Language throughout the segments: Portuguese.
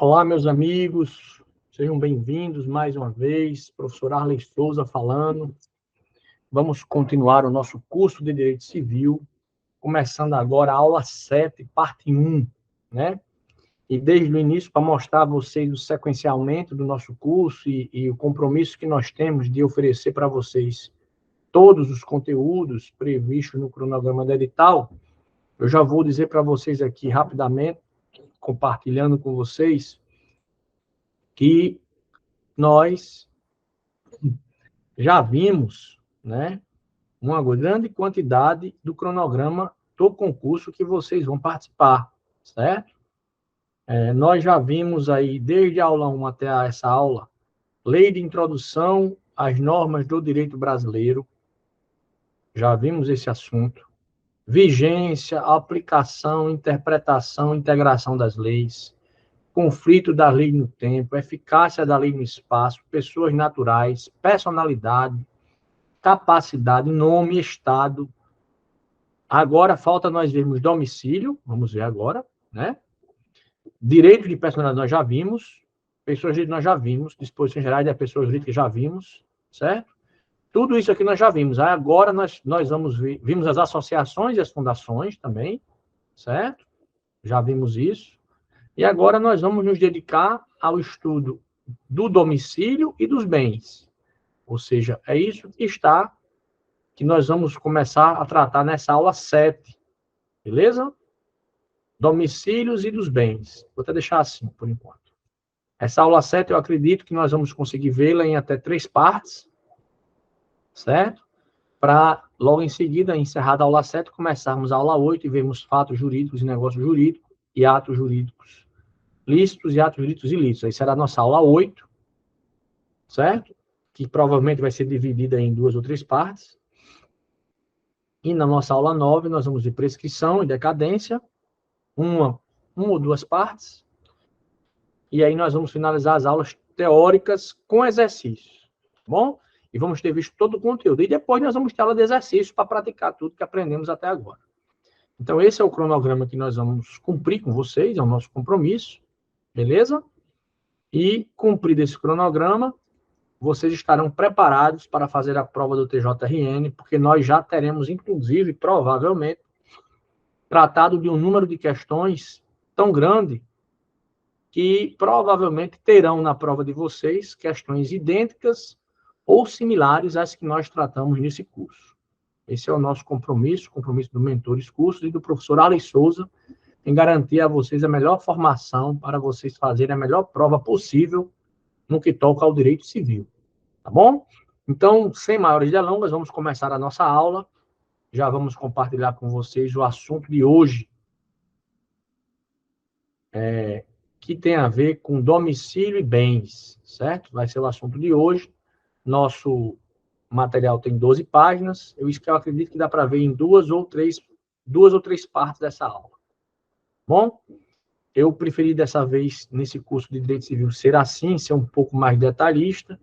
Olá, meus amigos, sejam bem-vindos mais uma vez. Professor Arley Souza falando. Vamos continuar o nosso curso de Direito Civil, começando agora a aula 7, parte 1, né? E desde o início, para mostrar a vocês o sequenciamento do nosso curso e o compromisso que nós temos de oferecer para vocês todos os conteúdos previstos no cronograma do edital, eu já vou dizer para vocês aqui rapidamente, compartilhando com vocês, que nós já vimos, né, uma grande quantidade do cronograma do concurso que vocês vão participar, certo? Nós já vimos aí, desde a aula 1 até essa aula, Lei de Introdução às Normas do Direito Brasileiro, já vimos esse assunto. Vigência, aplicação, interpretação, integração das leis, conflito da lei no tempo, eficácia da lei no espaço, pessoas naturais, personalidade, capacidade, nome, estado. Agora falta nós vermos domicílio, vamos ver agora, né? Direito de personalidade nós já vimos, pessoas jurídicas nós já vimos, disposições gerais da pessoa jurídica já vimos, certo? Tudo isso aqui nós já vimos. Aí agora nós vamos ver, vimos as associações e as fundações também, certo? Já vimos isso. E agora nós vamos nos dedicar ao estudo do domicílio e dos bens. Ou seja, é isso que nós vamos começar a tratar nessa aula 7, beleza? Domicílios e dos bens. Vou até deixar assim, por enquanto. Essa aula 7, eu acredito que nós vamos conseguir vê-la em até 3 partes, certo? Para, logo em seguida, encerrada a aula 7, começarmos a aula 8 e vermos fatos jurídicos e negócios jurídicos e atos jurídicos lícitos e atos jurídicos ilícitos. Aí será a nossa aula 8, certo? Que provavelmente vai ser dividida em 2 ou 3 partes. E na nossa aula 9, nós vamos ver prescrição e decadência, uma ou 2 partes. E aí nós vamos finalizar as aulas teóricas com exercícios, tá bom? E vamos ter visto todo o conteúdo. E depois nós vamos ter aula de exercícios para praticar tudo que aprendemos até agora. Então, esse é o cronograma que nós vamos cumprir com vocês, é o nosso compromisso, beleza? E, cumprido esse cronograma, vocês estarão preparados para fazer a prova do TJRN, porque nós já teremos, inclusive, provavelmente, tratado de um número de questões tão grande que provavelmente terão na prova de vocês questões idênticas ou similares às que nós tratamos nesse curso. Esse é o nosso compromisso, o compromisso do Mentores Cursos e do professor Arley Souza, em garantir a vocês a melhor formação para vocês fazerem a melhor prova possível no que toca ao direito civil. Tá bom? Então, sem maiores delongas, vamos começar a nossa aula. Já vamos compartilhar com vocês o assunto de hoje, que tem a ver com domicílio e bens, certo? Vai ser o assunto de hoje. Nosso material tem 12 páginas. Eu acredito que dá para ver em duas ou três partes dessa aula. Bom, eu preferi dessa vez, nesse curso de Direito Civil, ser assim, ser um pouco mais detalhista,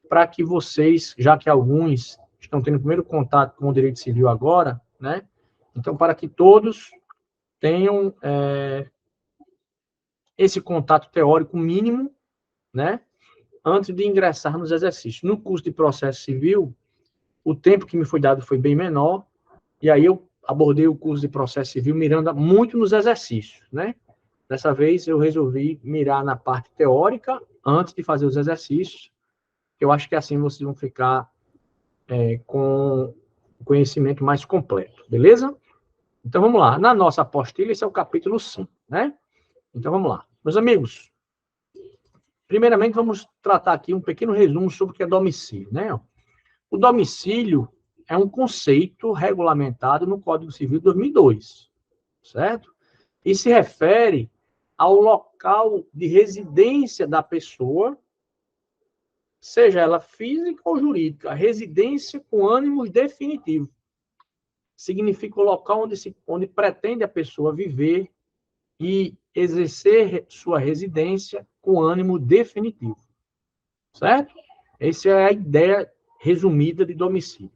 para que vocês, já que alguns estão tendo primeiro contato com o Direito Civil agora, né? Então, para que todos tenham esse contato teórico mínimo, né? Antes de ingressar nos exercícios. No curso de processo civil, o tempo que me foi dado foi bem menor, e aí eu abordei o curso de processo civil mirando muito nos exercícios, né? Dessa vez eu resolvi mirar na parte teórica antes de fazer os exercícios. Eu acho que assim vocês vão ficar com conhecimento mais completo, beleza? Então vamos lá. Na nossa apostila, esse é o capítulo 5, né? Então vamos lá. Meus amigos, primeiramente vamos tratar aqui um pequeno resumo sobre o que é domicílio, né? O domicílio é um conceito regulamentado no Código Civil de 2002, certo? E se refere ao local de residência da pessoa, seja ela física ou jurídica, residência com ânimos definitivos. Significa o local onde pretende a pessoa viver e exercer sua residência com ânimo definitivo. Certo? Essa é a ideia resumida de domicílio.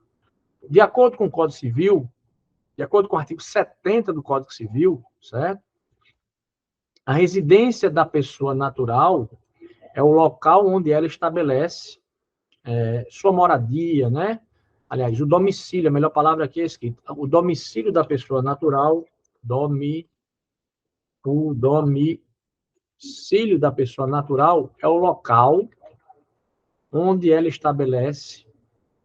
De acordo com o Código Civil, de acordo com o artigo 70 do Código Civil, certo? A residência da pessoa natural é o local onde ela estabelece sua moradia, né? Aliás, o domicílio, a melhor palavra aqui é escrita. O domicílio da pessoa natural, o domicílio da pessoa natural é o local onde ela estabelece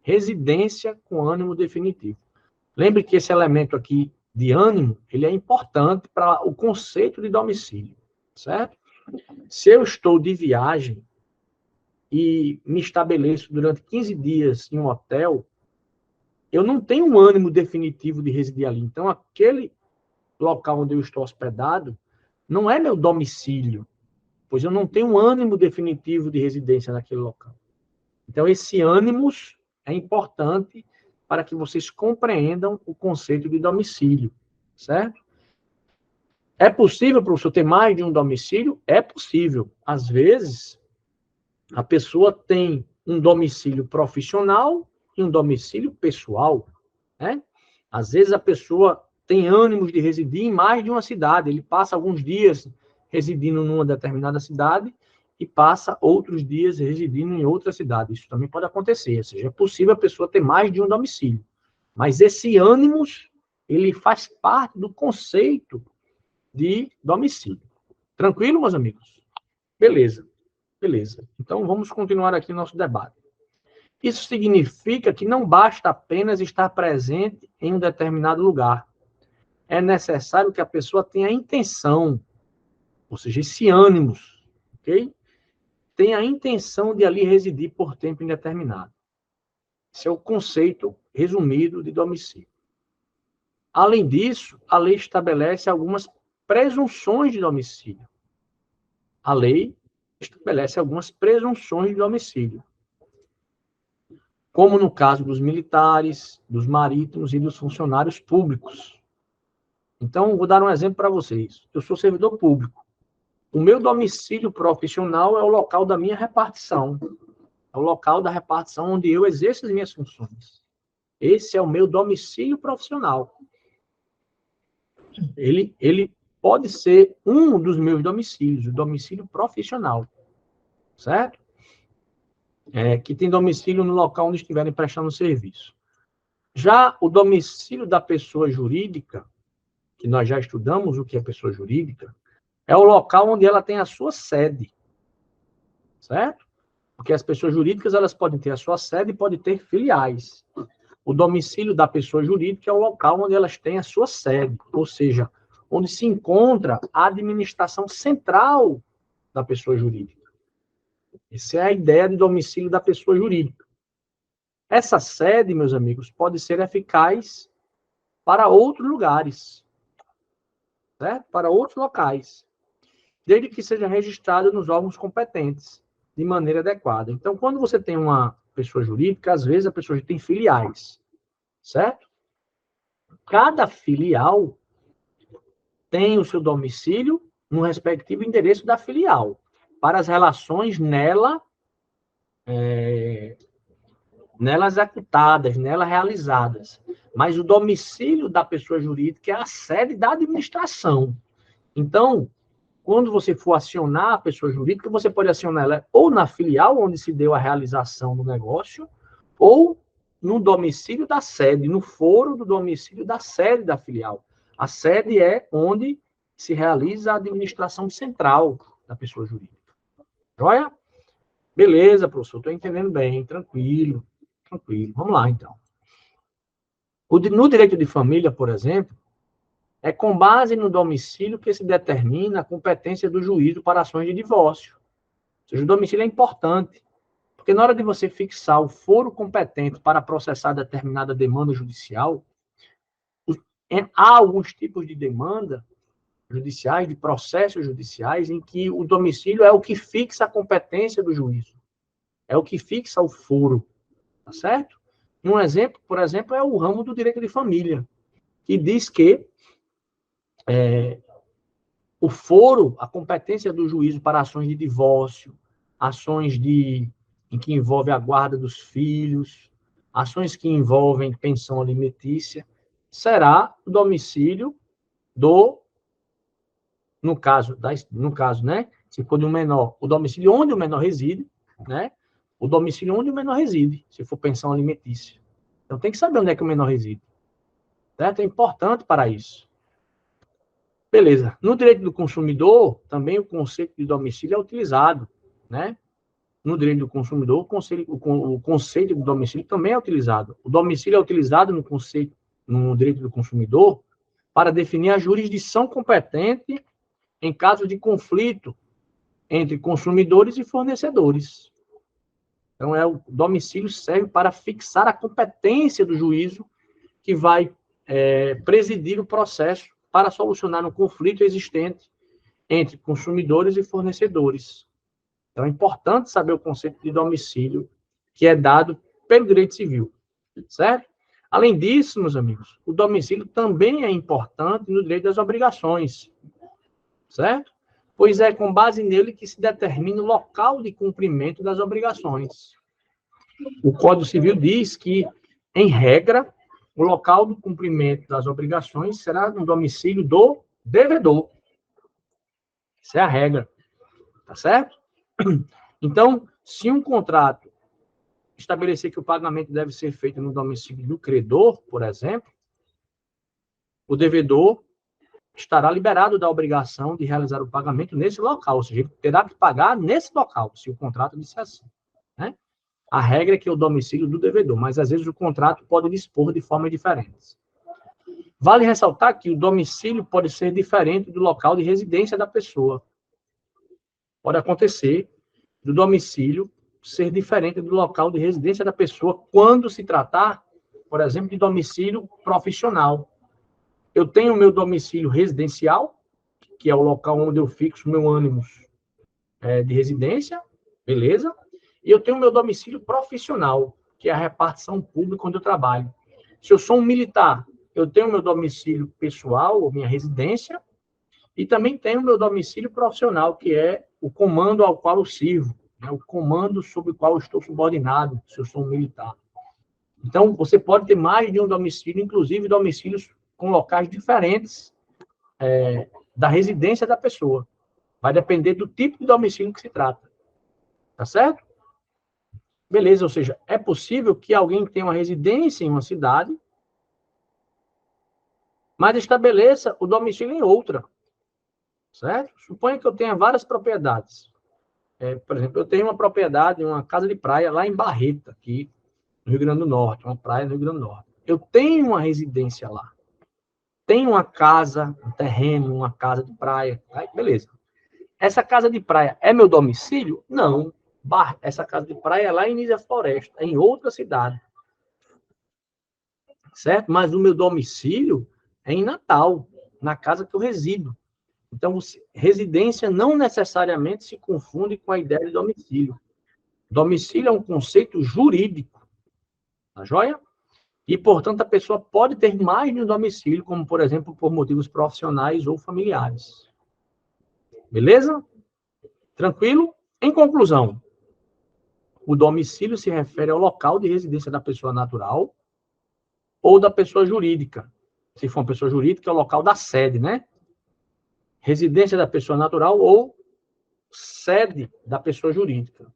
residência com ânimo definitivo. Lembre que esse elemento aqui de ânimo, ele é importante para o conceito de domicílio, certo? Se eu estou de viagem e me estabeleço durante 15 dias em um hotel, eu não tenho um ânimo definitivo de residir ali. Então, aquele local onde eu estou hospedado não é meu domicílio, pois eu não tenho um ânimo definitivo de residência naquele local. Então, esse ânimos é importante para que vocês compreendam o conceito de domicílio, certo? É possível, professor, ter mais de um domicílio? É possível. Às vezes, a pessoa tem um domicílio profissional e um domicílio pessoal, né? Às vezes, a pessoa tem ânimos de residir em mais de uma cidade. Ele passa alguns dias residindo numa determinada cidade e passa outros dias residindo em outra cidade. Isso também pode acontecer. Ou seja, é possível a pessoa ter mais de um domicílio. Mas esse ânimos, ele faz parte do conceito de domicílio. Tranquilo, meus amigos? Beleza. Beleza. Então, vamos continuar aqui nosso debate. Isso significa que não basta apenas estar presente em um determinado lugar. É necessário que a pessoa tenha a intenção, ou seja, esse ânimos, ok? Tenha a intenção de ali residir por tempo indeterminado. Esse é o conceito resumido de domicílio. Além disso, a lei estabelece algumas presunções de domicílio. A lei estabelece algumas presunções de domicílio, como no caso dos militares, dos marítimos e dos funcionários públicos. Então, vou dar um exemplo para vocês. Eu sou servidor público. O meu domicílio profissional é o local da minha repartição. É o local da repartição onde eu exerço as minhas funções. Esse é o meu domicílio profissional. Ele pode ser um dos meus domicílios, o domicílio profissional. Certo? Que tem domicílio no local onde estiverem prestando serviço. Já o domicílio da pessoa jurídica, que nós já estudamos o que é pessoa jurídica, é o local onde ela tem a sua sede. Certo? Porque as pessoas jurídicas, elas podem ter a sua sede e podem ter filiais. O domicílio da pessoa jurídica é o local onde elas têm a sua sede, ou seja, onde se encontra a administração central da pessoa jurídica. Essa é a ideia de domicílio da pessoa jurídica. Essa sede, meus amigos, pode ser eficaz para outros lugares, certo? Para outros locais, desde que seja registrado nos órgãos competentes, de maneira adequada. Então, quando você tem uma pessoa jurídica, às vezes a pessoa tem filiais, certo? Cada filial tem o seu domicílio no respectivo endereço da filial, para as relações nela executadas, nela realizadas. Mas o domicílio da pessoa jurídica é a sede da administração. Então, quando você for acionar a pessoa jurídica, você pode acionar ela ou na filial, onde se deu a realização do negócio, ou no domicílio da sede, no foro do domicílio da sede da filial. A sede é onde se realiza a administração central da pessoa jurídica. Joia? Beleza, professor, estou entendendo bem, tranquilo. Vamos lá, então. No direito de família, por exemplo, é com base no domicílio que se determina a competência do juízo para ações de divórcio. Ou seja, o domicílio é importante, porque na hora de você fixar o foro competente para processar determinada demanda judicial, há alguns tipos de demanda judiciais, de processos judiciais, em que o domicílio é o que fixa a competência do juízo, é o que fixa o foro, tá certo? Um exemplo, por exemplo, é o ramo do direito de família, que diz que o foro, a competência do juízo para ações de divórcio, ações em que envolve a guarda dos filhos, ações que envolvem pensão alimentícia, será o domicílio do no caso, né? Se for de um menor, o domicílio onde o menor reside, né? O domicílio onde o menor reside, se for pensão alimentícia. Então, tem que saber onde é que o menor reside. Certo? É importante para isso. Beleza. No direito do consumidor, também o conceito de domicílio é utilizado, né? No direito do consumidor, o conceito de domicílio também é utilizado. O domicílio é utilizado no direito do consumidor para definir a jurisdição competente em caso de conflito entre consumidores e fornecedores. Então, o domicílio serve para fixar a competência do juízo que vai presidir o processo para solucionar um conflito existente entre consumidores e fornecedores. Então, é importante saber o conceito de domicílio que é dado pelo direito civil, certo? Além disso, meus amigos, o domicílio também é importante no direito das obrigações, certo? Pois é com base nele que se determina o local de cumprimento das obrigações. O Código Civil diz que, em regra, o local do cumprimento das obrigações será no domicílio do devedor. Essa é a regra, tá certo? Então, se um contrato estabelecer que o pagamento deve ser feito no domicílio do credor, por exemplo, o devedor estará liberado da obrigação de realizar o pagamento nesse local, ou seja, ele terá que pagar nesse local, se o contrato disser assim, né? A regra é que é o domicílio do devedor, mas às vezes o contrato pode dispor de formas diferentes. Vale ressaltar que o domicílio pode ser diferente do local de residência da pessoa. Pode acontecer do domicílio ser diferente do local de residência da pessoa quando se tratar, por exemplo, de domicílio profissional. Eu tenho o meu domicílio residencial, que é o local onde eu fixo meu ânimos de residência, beleza? E eu tenho o meu domicílio profissional, que é a repartição pública onde eu trabalho. Se eu sou um militar, eu tenho o meu domicílio pessoal, ou minha residência, e também tenho o meu domicílio profissional, que é o comando ao qual eu sirvo, né? O comando sobre o qual eu estou subordinado, se eu sou um militar. Então, você pode ter mais de um domicílio, inclusive domicílios com locais diferentes da residência da pessoa. Vai depender do tipo de domicílio que se trata. Tá certo? Beleza, ou seja, é possível que alguém tenha uma residência em uma cidade, mas estabeleça o domicílio em outra. Certo? Suponha que eu tenha várias propriedades. Por exemplo, eu tenho uma propriedade, uma casa de praia lá em Barreta, aqui no Rio Grande do Norte, uma praia no Rio Grande do Norte. Eu tenho uma residência lá. Tenho uma casa, um terreno, uma casa de praia. Aí, beleza. Essa casa de praia é meu domicílio? Não. Essa casa de praia é lá em Nísia Floresta, em outra cidade. Certo? Mas o meu domicílio é em Natal, na casa que eu resido. Então, residência não necessariamente se confunde com a ideia de domicílio. Domicílio é um conceito jurídico, tá joia? E, portanto, a pessoa pode ter mais de um domicílio, como, por exemplo, por motivos profissionais ou familiares. Beleza? Tranquilo? Em conclusão, o domicílio se refere ao local de residência da pessoa natural ou da pessoa jurídica. Se for uma pessoa jurídica, é o local da sede, né? Residência da pessoa natural ou sede da pessoa jurídica,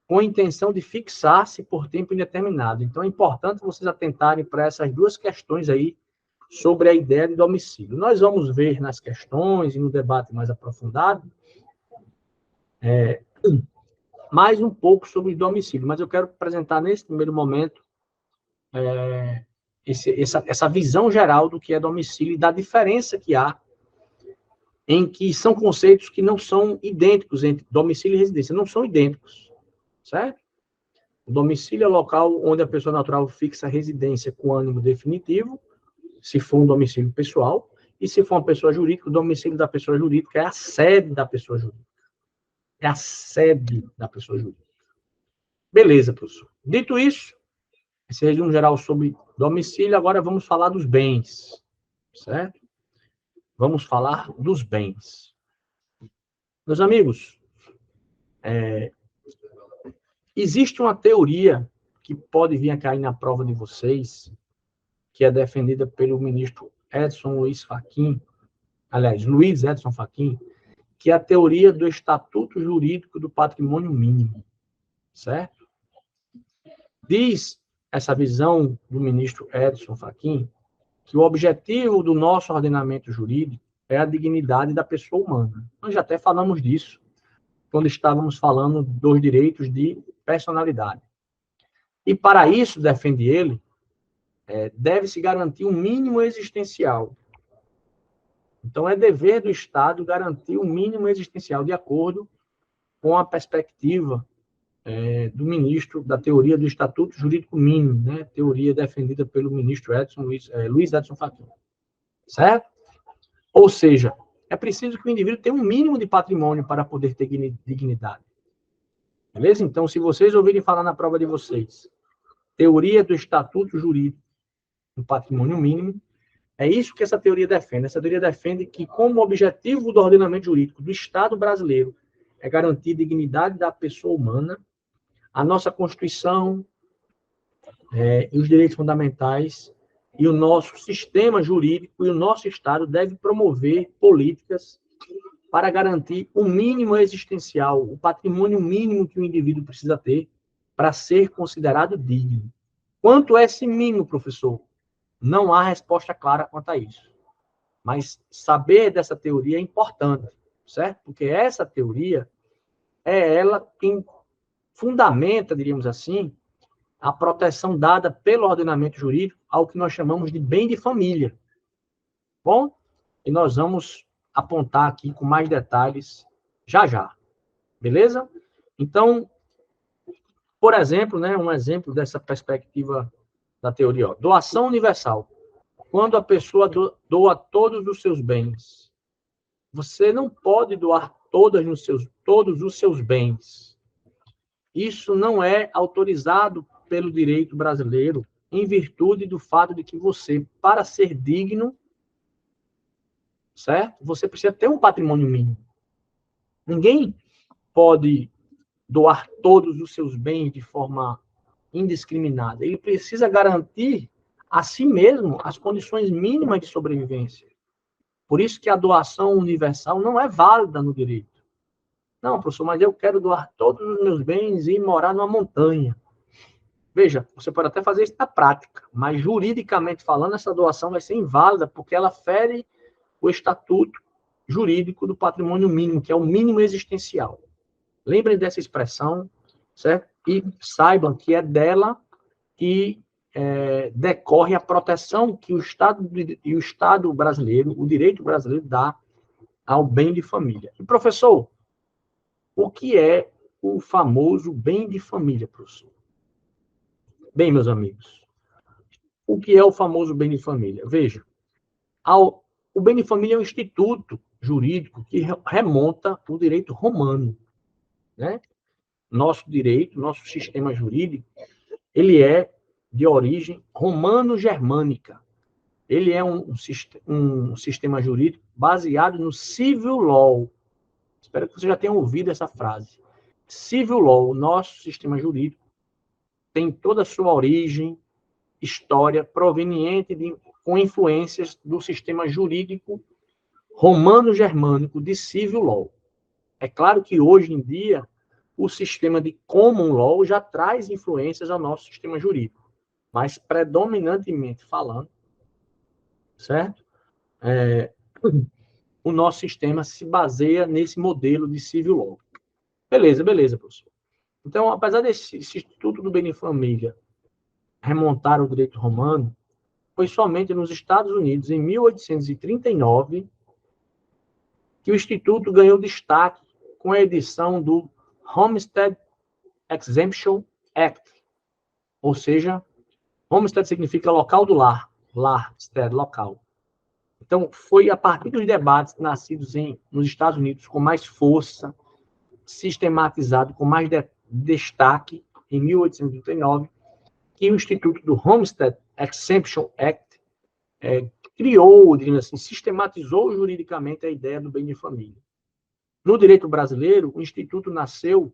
com a intenção de fixar-se por tempo indeterminado. Então, é importante vocês atentarem para essas duas questões aí sobre a ideia de domicílio. Nós vamos ver nas questões e no debate mais aprofundado mais um pouco sobre domicílio, mas eu quero apresentar nesse primeiro momento essa visão geral do que é domicílio e da diferença que há em que são conceitos que não são idênticos entre domicílio e residência, não são idênticos, certo? O domicílio é o local onde a pessoa natural fixa a residência com ânimo definitivo, se for um domicílio pessoal, e se for uma pessoa jurídica, o domicílio da pessoa jurídica é a sede da pessoa jurídica. É a sede da pessoa jurídica. Beleza, professor. Dito isso, esse resumo geral sobre domicílio, agora vamos falar dos bens, certo? Vamos falar dos bens. Meus amigos, existe uma teoria que pode vir a cair na prova de vocês, que é defendida pelo ministro Edson Luiz Fachin, aliás, Luiz Edson Fachin, que é a teoria do Estatuto Jurídico do Patrimônio Mínimo, certo? Diz essa visão do ministro Edson Fachin que o objetivo do nosso ordenamento jurídico é a dignidade da pessoa humana. Nós já até falamos disso quando estávamos falando dos direitos de personalidade. E para isso, defende ele, deve-se garantir um mínimo existencial. Então, é dever do Estado garantir um mínimo existencial de acordo com a perspectiva do ministro da teoria do Estatuto Jurídico Mínimo, né? Teoria defendida pelo ministro Luiz Edson Fachin. Certo? Ou seja, é preciso que o indivíduo tenha um mínimo de patrimônio para poder ter dignidade. Beleza? Então, se vocês ouvirem falar na prova de vocês, teoria do Estatuto Jurídico do Patrimônio Mínimo, é isso que essa teoria defende. Essa teoria defende que, como objetivo do ordenamento jurídico do Estado brasileiro é garantir a dignidade da pessoa humana, a nossa Constituição e os direitos fundamentais e o nosso sistema jurídico e o nosso Estado devem promover políticas para garantir o mínimo existencial, o patrimônio mínimo que o indivíduo precisa ter para ser considerado digno. Quanto é esse mínimo, professor? Não há resposta clara quanto a isso. Mas saber dessa teoria é importante, certo? Porque essa teoria é ela quem fundamenta, diríamos assim, a proteção dada pelo ordenamento jurídico ao que nós chamamos de bem de família. Bom? E nós vamos apontar aqui com mais detalhes já já. Beleza? Então, por exemplo, né, um exemplo dessa perspectiva da teoria, ó, doação universal. Quando a pessoa doa todos os seus bens, você não pode doar todos os seus bens. Isso não é autorizado pelo direito brasileiro, em virtude do fato de que você, para ser digno, certo? Você precisa ter um patrimônio mínimo. Ninguém pode doar todos os seus bens de forma indiscriminada. Ele precisa garantir a si mesmo as condições mínimas de sobrevivência. Por isso que a doação universal não é válida no direito. Não, professor, mas eu quero doar todos os meus bens e morar numa montanha. Veja, você pode até fazer isso na prática, mas juridicamente falando, essa doação vai ser inválida porque ela fere o Estatuto Jurídico do Patrimônio Mínimo, que é o mínimo existencial. Lembrem dessa expressão, certo? E saibam que é dela que decorre a proteção que o Estado brasileiro, o direito brasileiro, dá ao bem de família. E, professor, o que é o famoso bem de família, professor? Bem, meus amigos, o que é o famoso bem de família? Veja, o bem de família é um instituto jurídico que remonta ao direito romano, né? Nosso direito, nosso sistema jurídico, ele é de origem romano-germânica. Ele é um sistema jurídico baseado no civil law. Espero que você já tenha ouvido essa frase. Civil law, o nosso sistema jurídico, tem toda a sua origem, história, proveniente com influências do sistema jurídico romano-germânico de civil law. É claro que hoje em dia o sistema de common law já traz influências ao nosso sistema jurídico, mas predominantemente falando, certo? O nosso sistema se baseia nesse modelo de civil law. Beleza, professor. Então, apesar desse Instituto do Bem de Família remontar ao direito romano, foi somente nos Estados Unidos, em 1839, que o Instituto ganhou destaque com a edição do Homestead Exemption Act. Ou seja, Homestead significa local do lar, stead, local. Então, foi a partir dos debates nascidos nos Estados Unidos com mais força, sistematizado, com mais destaque, em 1839, que o Instituto do Homestead Exemption Act criou, digamos assim, sistematizou juridicamente a ideia do bem de família. No direito brasileiro, o Instituto nasceu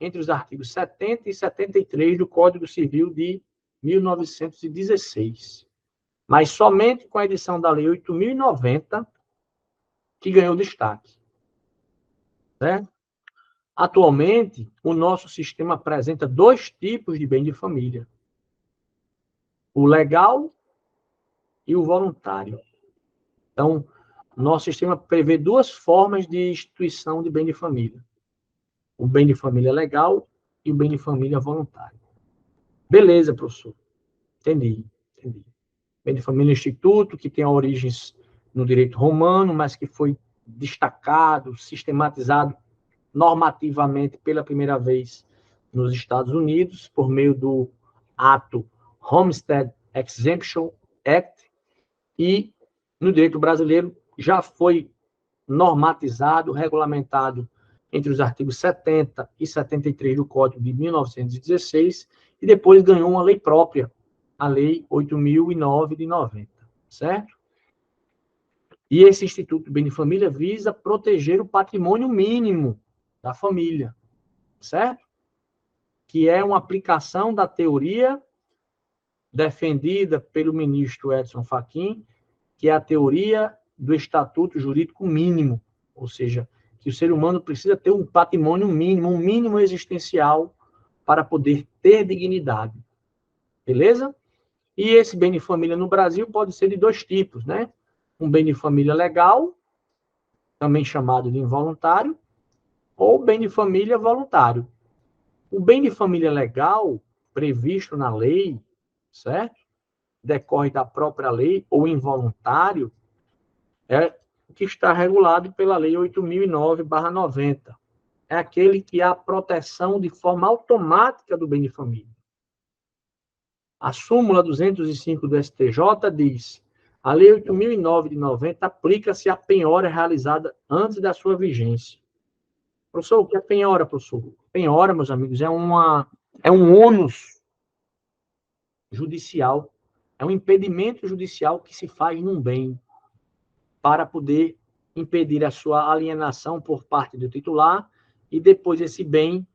entre os artigos 70 e 73 do Código Civil de 1916. Mas somente com a edição da Lei 8.090, que ganhou destaque. Certo? Atualmente, o nosso sistema apresenta 2 tipos de bem de família: o legal e o voluntário. Então, nosso sistema prevê 2 formas de instituição de bem de família: o bem de família legal e o bem de família voluntário. Beleza, professor. Entendi. Bem de família instituto, que tem origens no direito romano, mas que foi destacado, sistematizado normativamente pela primeira vez nos Estados Unidos, por meio do ato Homestead Exemption Act, e no direito brasileiro já foi normatizado, regulamentado entre os artigos 70 e 73 do Código de 1916, e depois ganhou uma lei própria, a Lei 8.009 de 90, certo? E esse Instituto Bem de Família visa proteger o patrimônio mínimo da família, certo? Que é uma aplicação da teoria defendida pelo ministro Edson Fachin, que é a teoria do estatuto jurídico mínimo, ou seja, que o ser humano precisa ter um patrimônio mínimo, um mínimo existencial para poder ter dignidade. Beleza? E esse bem de família no Brasil pode ser de 2 tipos, né? Um bem de família legal, também chamado de involuntário, ou bem de família voluntário. O bem de família legal, previsto na lei, certo? Decorre da própria lei, ou involuntário, é o que está regulado pela Lei 8.009/90. É aquele que há proteção de forma automática do bem de família. A súmula 205 do STJ diz: a Lei 8.009 de 90 aplica-se à penhora realizada antes da sua vigência. Professor, o que é penhora, professor? Penhora, meus amigos, é um ônus judicial, é um impedimento judicial que se faz num bem para poder impedir a sua alienação por parte do titular e depois esse bem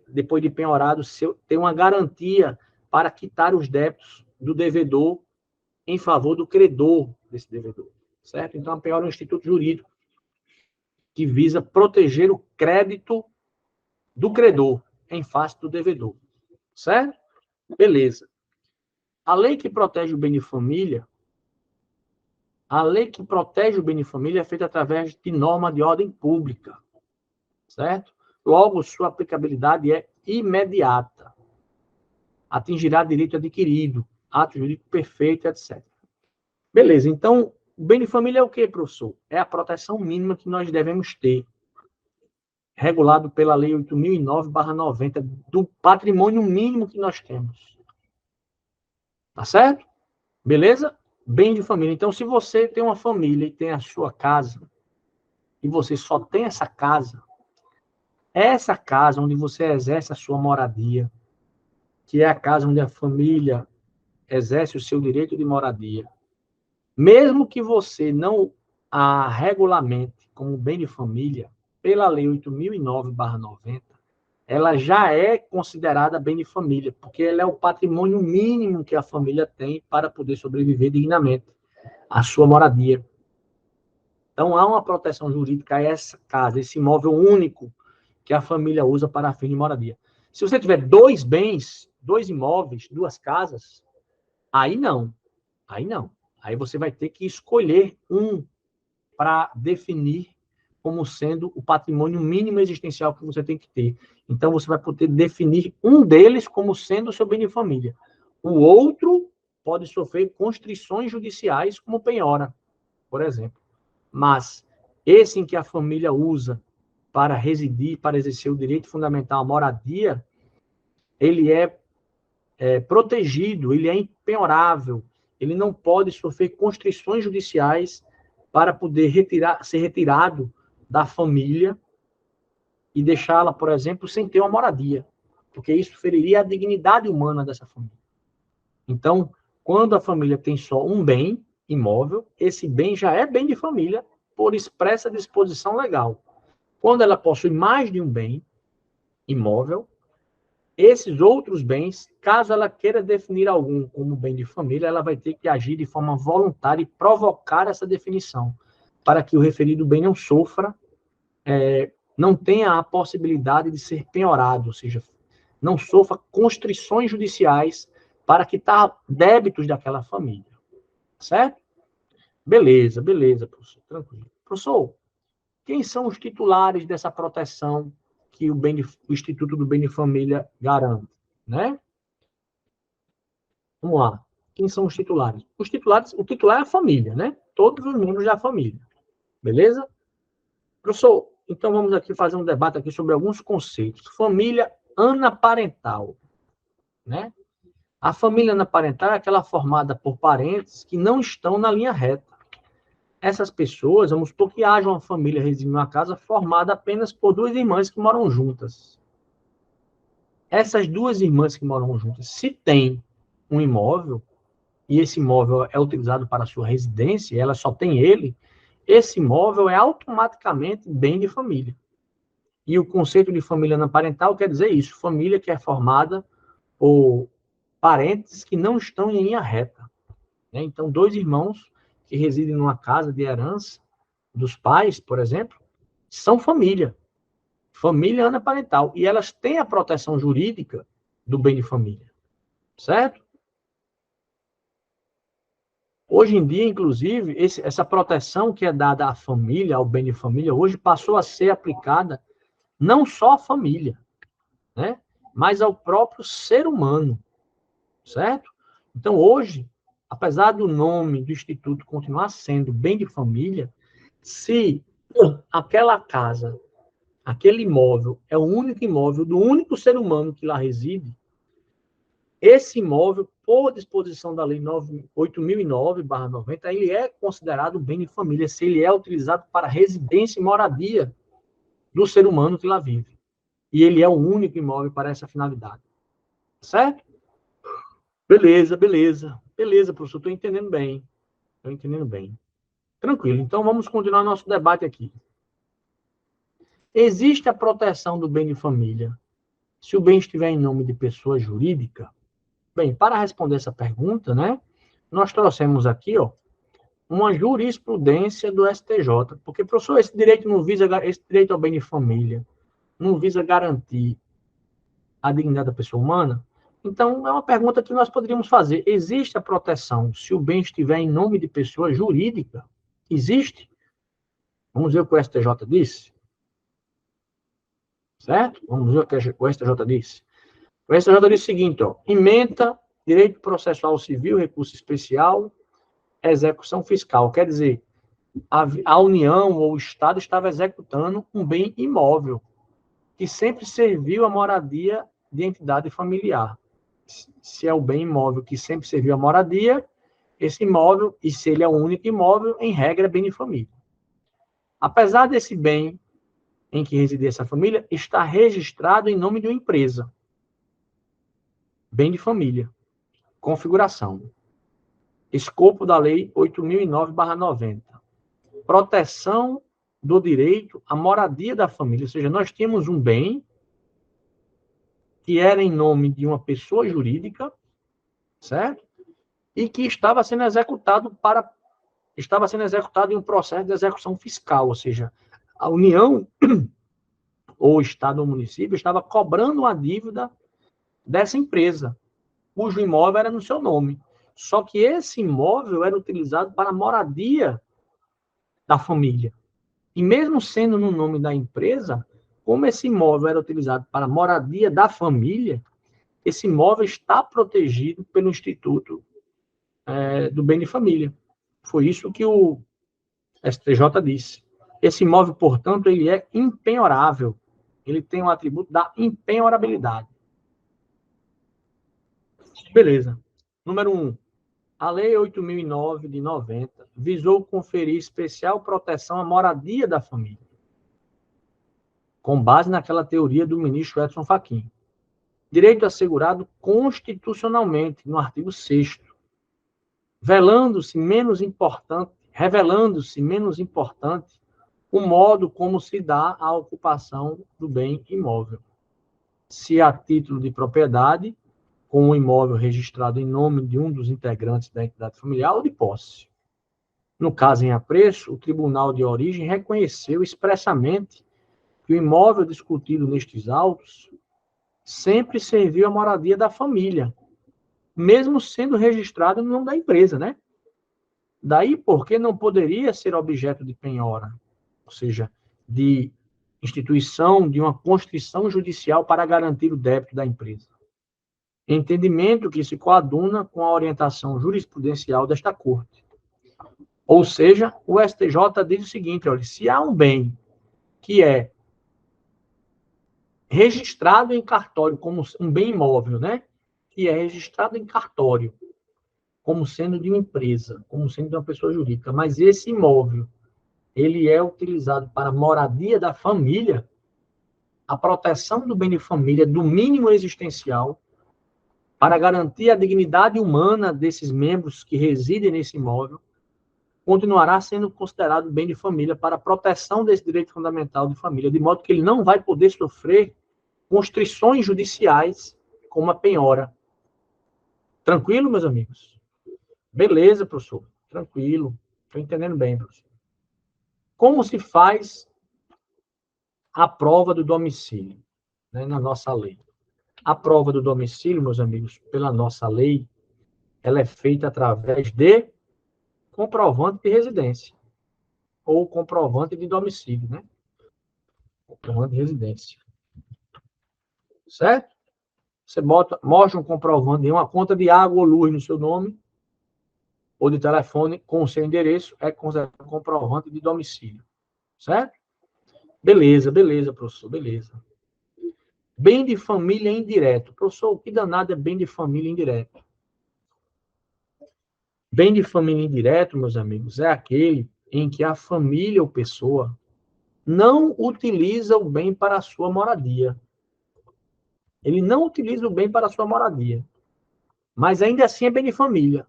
depois de penhorado, ter uma garantia para quitar os débitos do devedor em favor do credor desse devedor, certo? Então, a penhora é um instituto jurídico que visa proteger o crédito do credor em face do devedor, certo? Beleza. A lei que protege o bem de família, é feita através de norma de ordem pública, certo? Logo, sua aplicabilidade é imediata. Atingirá direito adquirido, ato jurídico perfeito, etc. Beleza, então, o bem de família é o quê, professor? É a proteção mínima que nós devemos ter, regulado pela Lei 8.009/90, do patrimônio mínimo que nós temos. Tá certo? Beleza? Bem de família. Então, se você tem uma família e tem a sua casa, e você só tem essa casa onde você exerce a sua moradia, que é a casa onde a família exerce o seu direito de moradia, mesmo que você não a regulamente como bem de família, pela Lei 8.009/90, ela já é considerada bem de família, porque ela é o patrimônio mínimo que a família tem para poder sobreviver dignamente à sua moradia. Então, há uma proteção jurídica a essa casa, esse imóvel único que a família usa para fim de moradia. Se você tiver 2 bens, 2 imóveis, 2 casas, aí não. Aí você vai ter que escolher um para definir como sendo o patrimônio mínimo existencial que você tem que ter. Então, você vai poder definir um deles como sendo o seu bem de família. O outro pode sofrer constrições judiciais, como penhora, por exemplo. Mas esse em que a família usa para residir, para exercer o direito fundamental à moradia, ele é protegido, ele é impenhorável, ele não pode sofrer constrições judiciais para poder ser retirado da família e deixá-la, por exemplo, sem ter uma moradia, porque isso feriria a dignidade humana dessa família. Então, quando a família tem só um bem imóvel, esse bem já é bem de família por expressa disposição legal. Quando ela possui mais de um bem imóvel, esses outros bens, caso ela queira definir algum como bem de família, ela vai ter que agir de forma voluntária e provocar essa definição, para que o referido bem não sofra, não tenha a possibilidade de ser penhorado, ou seja, não sofra constrições judiciais para quitar débitos daquela família. Certo? Beleza, professor. Tranquilo. Professor, quem são os titulares dessa proteção que o Instituto do Bem de Família garante, né? Vamos lá. Quem são os titulares? O titular é a família, né? Todos os membros da família. Beleza? Professor, então vamos aqui fazer um debate aqui sobre alguns conceitos. Família anaparental, né? A família anaparental é aquela formada por parentes que não estão na linha reta. Essas pessoas, vamos supor que haja uma família residindo numa casa formada apenas por duas irmãs que moram juntas. Essas duas irmãs que moram juntas, se tem um imóvel, e esse imóvel é utilizado para a sua residência, e ela só tem ele, esse imóvel é automaticamente bem de família. E o conceito de família anaparental quer dizer isso, família que é formada por parentes que não estão em linha reta. Né? Então, dois irmãos que residem numa casa de herança dos pais, por exemplo, são família anaparental, e elas têm a proteção jurídica do bem de família, certo? Hoje em dia, inclusive, essa proteção que é dada à família, ao bem de família, hoje passou a ser aplicada não só à família, né, mas ao próprio ser humano, certo? Então, hoje, apesar do nome do Instituto continuar sendo bem de família, se aquela casa, aquele imóvel é o único imóvel do único ser humano que lá reside, esse imóvel, por disposição da Lei 8.009/90, ele é considerado bem de família se ele é utilizado para residência e moradia do ser humano que lá vive. E ele é o único imóvel para essa finalidade. Certo? Beleza, professor, estou entendendo bem. Tranquilo, então vamos continuar nosso debate aqui. Existe a proteção do bem de família se o bem estiver em nome de pessoa jurídica? Bem, para responder essa pergunta, né, nós trouxemos aqui, uma jurisprudência do STJ, porque, professor, esse direito ao bem de família não visa garantir a dignidade da pessoa humana? Então, é uma pergunta que nós poderíamos fazer. Existe a proteção se o bem estiver em nome de pessoa jurídica? Existe? Vamos ver o que o STJ disse? Certo? Vamos ver o que o STJ disse. O STJ disse o seguinte, ementa direito processual civil, recurso especial, execução fiscal. Quer dizer, a União ou o Estado estava executando um bem imóvel que sempre serviu à moradia de entidade familiar. Se é o bem imóvel que sempre serviu à moradia, esse imóvel, e se ele é o único imóvel, em regra, é bem de família. Apesar desse bem em que residia essa família, está registrado em nome de uma empresa. Bem de família. Configuração. Escopo da Lei 8.009/90. Proteção do direito à moradia da família. Ou seja, nós tínhamos um bem que era em nome de uma pessoa jurídica, certo? E que estava sendo executado em um processo de execução fiscal, ou seja, a União ou o Estado ou o município estava cobrando uma dívida dessa empresa, cujo imóvel era no seu nome. Só que esse imóvel era utilizado para a moradia da família. E mesmo sendo no nome da empresa, como esse imóvel era utilizado para a moradia da família, esse imóvel está protegido pelo Instituto do Bem de Família. Foi isso que o STJ disse. Esse imóvel, portanto, ele é impenhorável. Ele tem o atributo da impenhorabilidade. Beleza. Número 1. A Lei 8.009/90 visou conferir especial proteção à moradia da família, com base naquela teoria do ministro Edson Fachin. Direito assegurado constitucionalmente, no artigo 6º, revelando-se menos importante o modo como se dá a ocupação do bem imóvel. se a título de propriedade, com o imóvel registrado em nome de um dos integrantes da entidade familiar ou de posse. No caso em apreço, o tribunal de origem reconheceu expressamente que o imóvel discutido nestes autos sempre serviu à moradia da família, mesmo sendo registrado no nome da empresa, né? Daí porque não poderia ser objeto de penhora, ou seja, de instituição de uma constrição judicial para garantir o débito da empresa. Entendimento que se coaduna com a orientação jurisprudencial desta Corte. Ou seja, o STJ diz o seguinte, olha, se há um bem que é registrado em cartório como um bem imóvel, né? Que é registrado em cartório como sendo de uma empresa, como sendo de uma pessoa jurídica, mas esse imóvel, ele é utilizado para moradia da família, a proteção do bem de família, do mínimo existencial, para garantir a dignidade humana desses membros que residem nesse imóvel, continuará sendo considerado bem de família para a proteção desse direito fundamental de família, de modo que ele não vai poder sofrer constrições judiciais como a penhora. Tranquilo, meus amigos? Beleza, professor. Tranquilo. Estou entendendo bem, professor. Como se faz a prova do domicílio, né, na nossa lei? A prova do domicílio, meus amigos, pela nossa lei, ela é feita através de comprovante de residência ou comprovante de domicílio, né? Comprovante de residência. Certo? Você mostra um comprovante de uma conta de água ou luz no seu nome ou de telefone com o seu endereço, é considerado um comprovante de domicílio. Certo? Beleza, beleza, professor, beleza. Bem de família indireto. Professor, o que danado é bem de família indireto? Bem de família indireto, meus amigos, é aquele em que a família ou pessoa não utiliza o bem para a sua moradia. Ele não utiliza o bem para a sua moradia. Mas ainda assim é bem de família.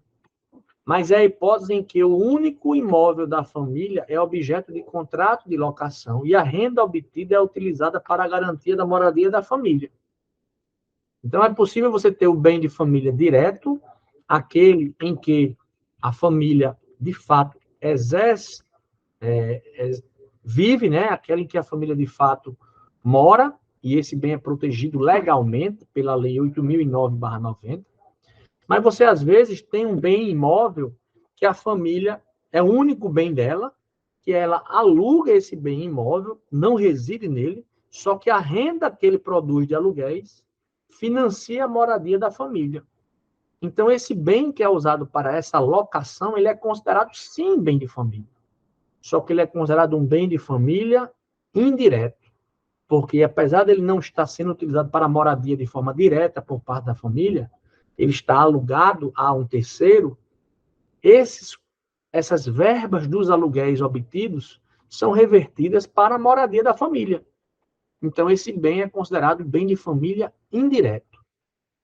Mas é a hipótese em que o único imóvel da família é objeto de contrato de locação e a renda obtida é utilizada para a garantia da moradia da família. Então, é possível você ter o bem de família direto, aquele em que a família, de fato, exerce, vive, né? Aquele em que a família, de fato, mora, e esse bem é protegido legalmente pela Lei 8.009/90. Mas você, às vezes, tem um bem imóvel que a família é o único bem dela, que ela aluga esse bem imóvel, não reside nele, só que a renda que ele produz de aluguéis financia a moradia da família. Então, esse bem que é usado para essa locação, ele é considerado, sim, bem de família. Só que ele é considerado um bem de família indireto. Porque, apesar dele não estar sendo utilizado para moradia de forma direta por parte da família, ele está alugado a um terceiro, essas verbas dos aluguéis obtidos são revertidas para a moradia da família. Então, esse bem é considerado bem de família indireto.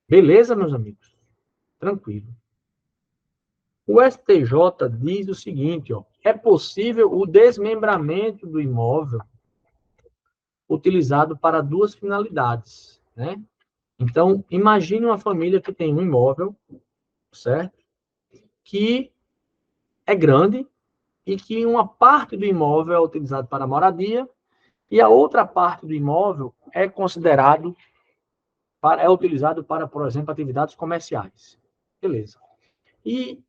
Beleza, meus amigos? Tranquilo. O STJ diz o seguinte, ó, é possível o desmembramento do imóvel utilizado para duas finalidades, né? Então, imagine uma família que tem um imóvel, certo? Que é grande e que uma parte do imóvel é utilizado para moradia e a outra parte do imóvel é utilizado para, por exemplo, atividades comerciais. Beleza. E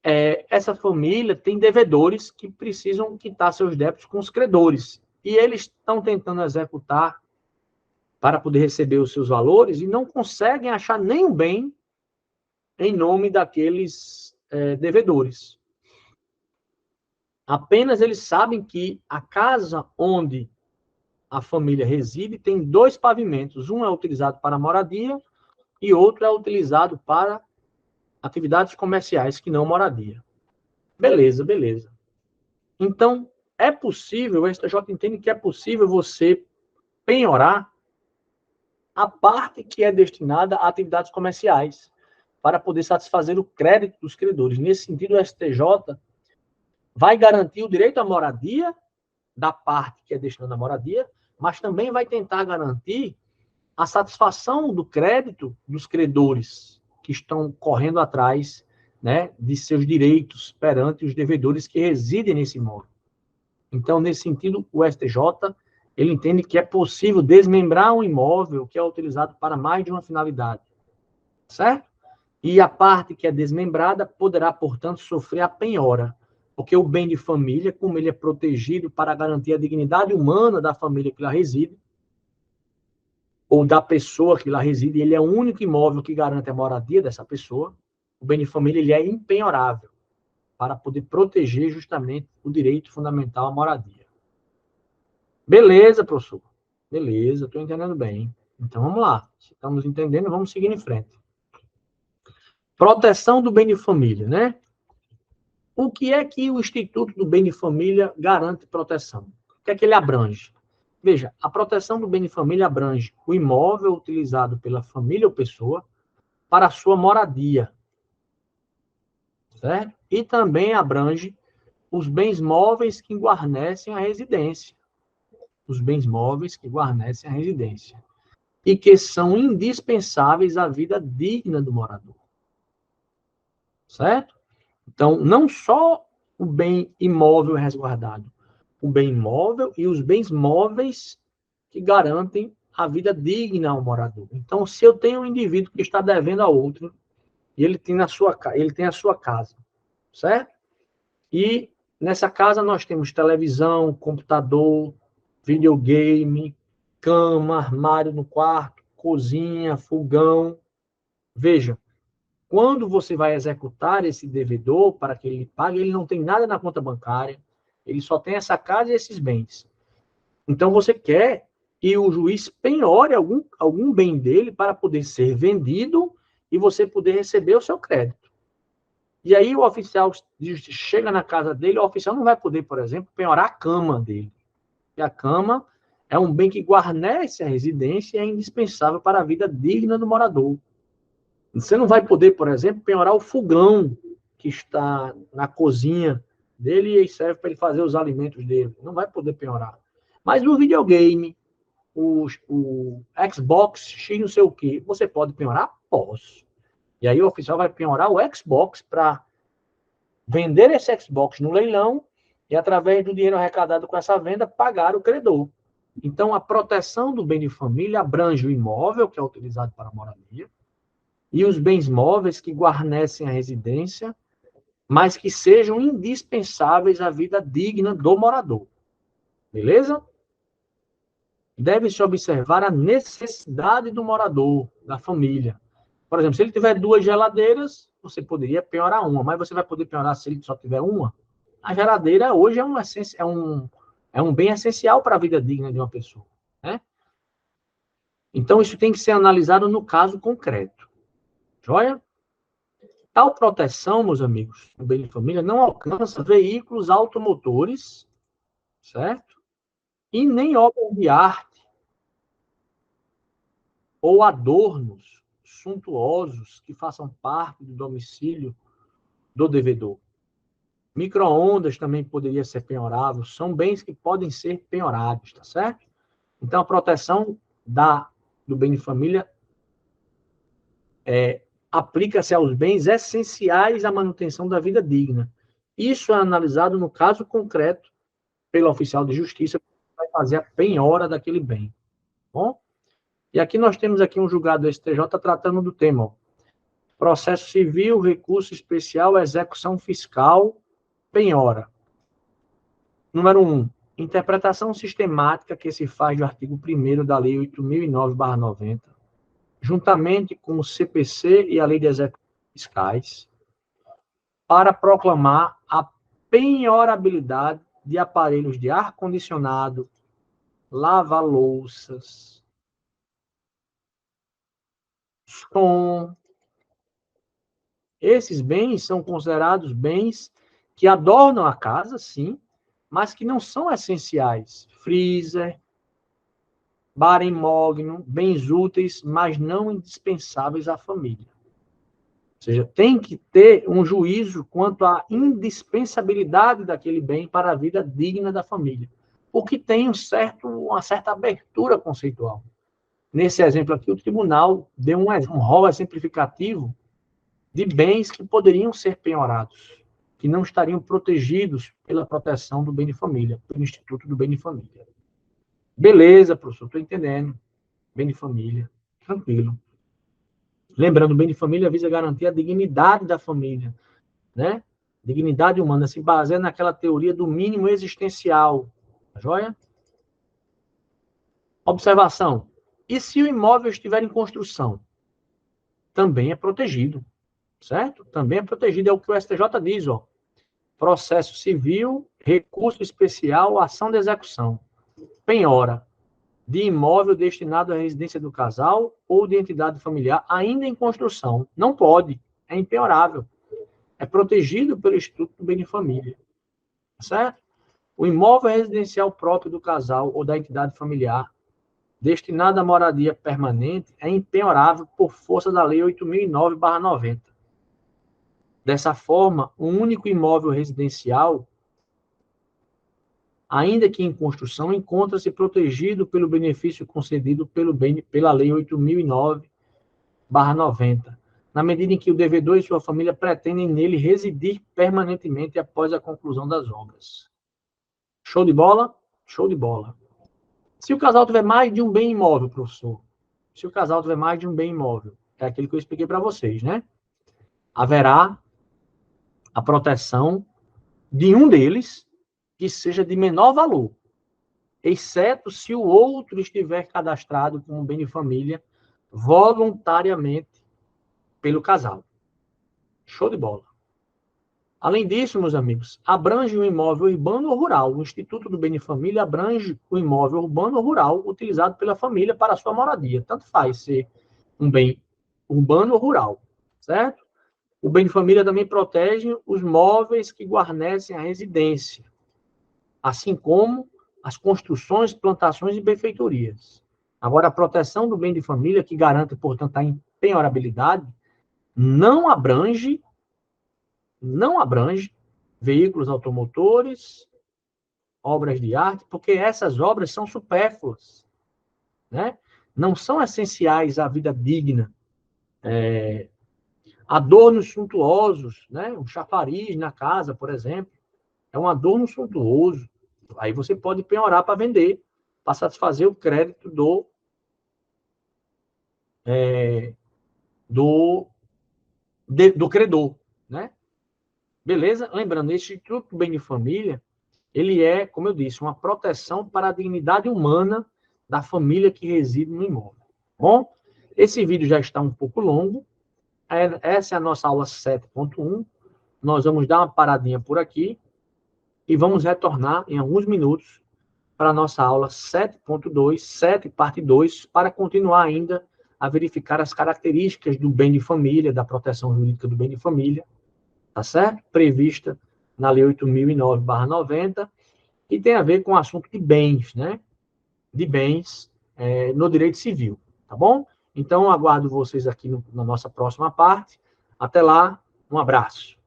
essa família tem devedores que precisam quitar seus débitos com os credores. E eles estão tentando executar para poder receber os seus valores e não conseguem achar nenhum bem em nome daqueles devedores. Apenas eles sabem que a casa onde a família reside tem dois pavimentos. Um é utilizado para moradia e outro é utilizado para atividades comerciais que não moradia. Beleza, beleza. Então, é possível, o STJ entende que é possível você penhorar a parte que é destinada a atividades comerciais para poder satisfazer o crédito dos credores. Nesse sentido, o STJ vai garantir o direito à moradia da parte que é destinada à moradia, mas também vai tentar garantir a satisfação do crédito dos credores que estão correndo atrás, né, de seus direitos perante os devedores que residem nesse imóvel. Então, nesse sentido, o STJ, ele entende que é possível desmembrar um imóvel que é utilizado para mais de uma finalidade, certo? E a parte que é desmembrada poderá, portanto, sofrer a penhora, porque o bem de família, como ele é protegido para garantir a dignidade humana da família que lá reside, ou da pessoa que lá reside, ele é o único imóvel que garante a moradia dessa pessoa, o bem de família ele é impenhorável, para poder proteger justamente o direito fundamental à moradia. Beleza, professor. Beleza, estou entendendo bem. Então, vamos lá. Se estamos entendendo, vamos seguir em frente. Proteção do bem de família, né? O que é que o Instituto do Bem de Família garante proteção? O que é que ele abrange? Veja, a proteção do bem de família abrange o imóvel utilizado pela família ou pessoa para a sua moradia, certo? E também abrange os bens móveis que guarnecem a residência. Os bens móveis que guarnecem a residência. E que são indispensáveis à vida digna do morador. Certo? Então, não só o bem imóvel é resguardado, o bem imóvel e os bens móveis que garantem a vida digna ao morador. Então, se eu tenho um indivíduo que está devendo a outro, e ele tem a sua casa, certo? E nessa casa nós temos televisão, computador, videogame, cama, armário no quarto, cozinha, fogão. Veja, quando você vai executar esse devedor para que ele pague, ele não tem nada na conta bancária, ele só tem essa casa e esses bens. Então você quer que o juiz penhore algum bem dele para poder ser vendido e você poder receber o seu crédito. E aí o oficial chega na casa dele, o oficial não vai poder, por exemplo, penhorar a cama dele. E a cama é um bem que guarnece a residência e é indispensável para a vida digna do morador. Você não vai poder, por exemplo, penhorar o fogão que está na cozinha dele e serve para ele fazer os alimentos dele. Não vai poder penhorar. Mas o videogame, o Xbox, X não sei o quê, você pode penhorar? Posso. E aí o oficial vai penhorar o Xbox para vender esse Xbox no leilão e, através do dinheiro arrecadado com essa venda, pagar o credor. Então, a proteção do bem de família abrange o imóvel, que é utilizado para a moradia, e os bens móveis que guarnecem a residência, mas que sejam indispensáveis à vida digna do morador. Beleza? Deve-se observar a necessidade do morador, da família. Por exemplo, se ele tiver 2 geladeiras, você poderia penhorar uma, mas você vai poder penhorar se ele só tiver uma? A geladeira hoje é um bem essencial para a vida digna de uma pessoa, né? Então, isso tem que ser analisado no caso concreto. Joia? Tal proteção, meus amigos, do bem de família, não alcança veículos automotores, certo? E nem obras de arte ou adornos suntuosos que façam parte do domicílio do devedor. Micro-ondas também poderia ser penhorável, são bens que podem ser penhorados, tá certo? Então, a proteção do bem de família aplica-se aos bens essenciais à manutenção da vida digna. Isso é analisado no caso concreto pelo oficial de justiça, que vai fazer a penhora daquele bem. Bom? E aqui nós temos aqui um julgado do STJ tratando do tema. Ó. Processo civil, recurso especial, execução fiscal, penhora. Número 1. Interpretação sistemática que se faz do artigo 1º da Lei 8.009/90, juntamente com o CPC e a Lei de Execuções Fiscais, para proclamar a penhorabilidade de aparelhos de ar-condicionado, lava-louças, som. Esses bens são considerados bens que adornam a casa, sim, mas que não são essenciais. Freezer, baremógno, bens úteis, mas não indispensáveis à família. Ou seja, tem que ter um juízo quanto à indispensabilidade daquele bem para a vida digna da família, o que tem uma certa abertura conceitual. Nesse exemplo aqui, o tribunal deu um rol exemplificativo de bens que poderiam ser penhorados, que não estariam protegidos pela proteção do bem de família, pelo Instituto do Bem de Família. Beleza, professor, estou entendendo. Bem de família, tranquilo. Lembrando, o bem de família visa garantir a dignidade da família, né? Dignidade humana, se baseia naquela teoria do mínimo existencial. Tá joia? Observação. E se o imóvel estiver em construção? Também é protegido, certo? Também é protegido, é o que o STJ diz, ó. Processo civil, recurso especial, ação de execução. Penhora de imóvel destinado à residência do casal ou de entidade familiar ainda em construção. Não pode, é impenhorável. É protegido pelo Instituto do Bem de Família, certo? O imóvel residencial próprio do casal ou da entidade familiar destinado à moradia permanente é impenhorável por força da Lei 8.009/90. Dessa forma, o único imóvel residencial, ainda que em construção, encontra-se protegido pelo benefício concedido pela Lei 8.009/90, na medida em que o devedor e sua família pretendem nele residir permanentemente após a conclusão das obras. Show de bola? Show de bola. Se o casal tiver mais de um bem imóvel, professor, se o casal tiver mais de um bem imóvel, é aquilo que eu expliquei para vocês, né? Haverá a proteção de um deles que seja de menor valor, exceto se o outro estiver cadastrado como bem de família voluntariamente pelo casal. Show de bola. Além disso, meus amigos, abrange o imóvel urbano ou rural. O Instituto do Bem de Família abrange o imóvel urbano ou rural utilizado pela família para a sua moradia. Tanto faz ser um bem urbano ou rural, certo? O bem de família também protege os móveis que guarnecem a residência, assim como as construções, plantações e benfeitorias. Agora, a proteção do bem de família, que garante, portanto, a impenhorabilidade, não abrange veículos automotores, obras de arte, porque essas obras são supérfluas, né? Não são essenciais à vida digna. Adornos suntuosos, né? Um chafariz na casa, por exemplo, é um adorno suntuoso. Aí você pode penhorar para vender, para satisfazer o crédito do credor, né? Beleza? Lembrando, esse Instituto do Bem de Família, ele é, como eu disse, uma proteção para a dignidade humana da família que reside no imóvel. Bom, esse vídeo já está um pouco longo. Essa é a nossa aula 7.1. Nós vamos dar uma paradinha por aqui e vamos retornar em alguns minutos para a nossa aula 7.2, 7 parte 2, para continuar ainda a verificar as características do bem de família, da proteção jurídica do bem de família, tá certo? Prevista na Lei 8.009/90, e tem a ver com o assunto de bens, né? De bens no direito civil, tá bom? Então, aguardo vocês aqui na nossa próxima parte. Até lá, um abraço.